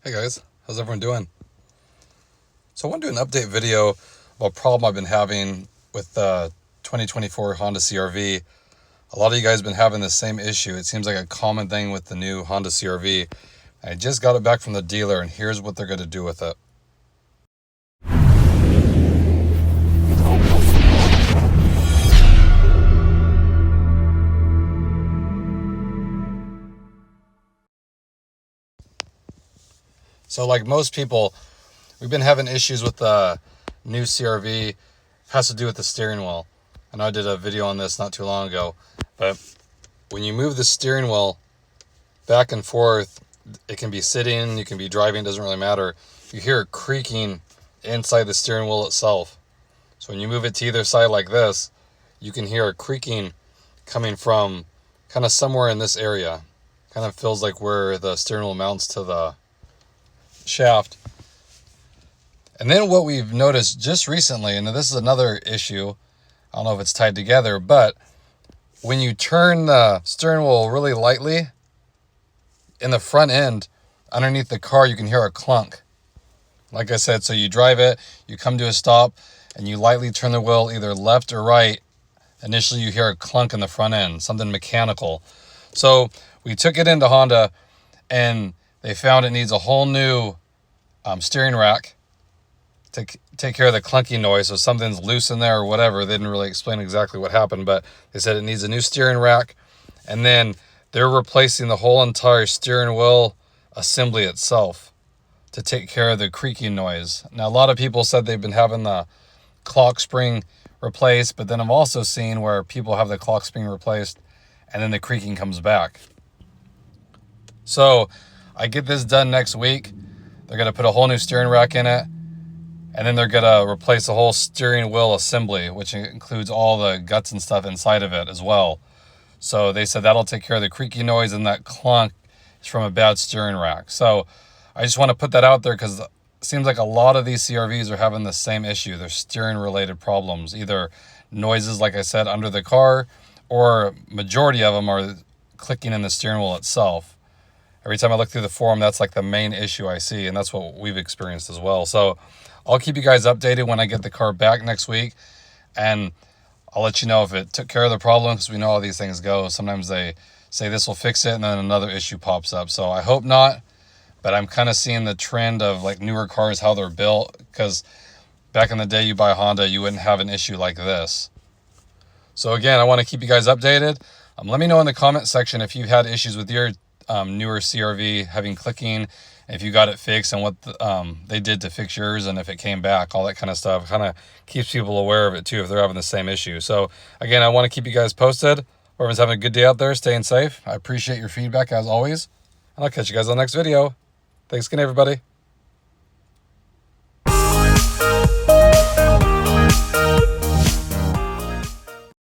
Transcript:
Hey guys, how's everyone doing? So I want to do an update video about a problem I've been having with the 2024 Honda CRV. A lot of you guys have been having the same issue. It seems like a common thing with the new Honda CRV. I just got it back from the dealer and here's what they're going to do with it. So like most people, we've been having issues with the new CRV. It has to do with the steering wheel. I know I did a video on this not too long ago, but when you move the steering wheel back and forth, it can be sitting, you can be driving, it doesn't really matter. You hear it creaking inside the steering wheel itself. So when you move it to either side like this, you can hear a creaking coming from kind of somewhere in this area. Kind of feels like where the steering wheel mounts to the shaft. And then what we've noticed just recently, and this is another issue, I don't know if it's tied together, but when you turn the steering wheel really lightly, in the front end, underneath the car, you can hear a clunk. Like I said, so you drive it, you come to a stop, and you lightly turn the wheel either left or right. Initially, you hear a clunk in the front end, something mechanical. So we took it into Honda, and they found it needs a whole new steering rack to take care of the clunky noise. So something's loose in there or whatever. They didn't really explain exactly what happened, but they said it needs a new steering rack. And then they're replacing the whole entire steering wheel assembly itself to take care of the creaking noise. Now, a lot of people said they've been having the clock spring replaced, but then I've also seen where people have the clock spring replaced and then the creaking comes back. So I get this done next week. They're going to put a whole new steering rack in it, and then they're going to replace the whole steering wheel assembly, which includes all the guts and stuff inside of it as well. So they said that'll take care of the creaky noise, and that clunk is from a bad steering rack. So I just want to put that out there because it seems like a lot of these CRVs are having the same issue. They're steering related problems, either noises, like I said, under the car, or majority of them are clicking in the steering wheel itself. Every time I look through the forum, that's like the main issue I see, and that's what we've experienced as well. So I'll keep you guys updated when I get the car back next week, and I'll let you know if it took care of the problem, because we know how these things go. Sometimes they say this will fix it, and then another issue pops up. So I hope not, but I'm kind of seeing the trend of like newer cars, how they're built, because back in the day, you buy a Honda, you wouldn't have an issue like this. So again, I want to keep you guys updated. Let me know in the comment section if you've had issues with your newer CRV having clicking, if you got it fixed, and what they did to fix yours, and if it came back, all that kind of stuff. Kind of keeps people aware of it too if they're having the same issue. So again, I want to keep you guys posted. Everyone's having a good day out there, staying safe. I appreciate your feedback as always, and I'll catch you guys on the next video. Thanks again, everybody.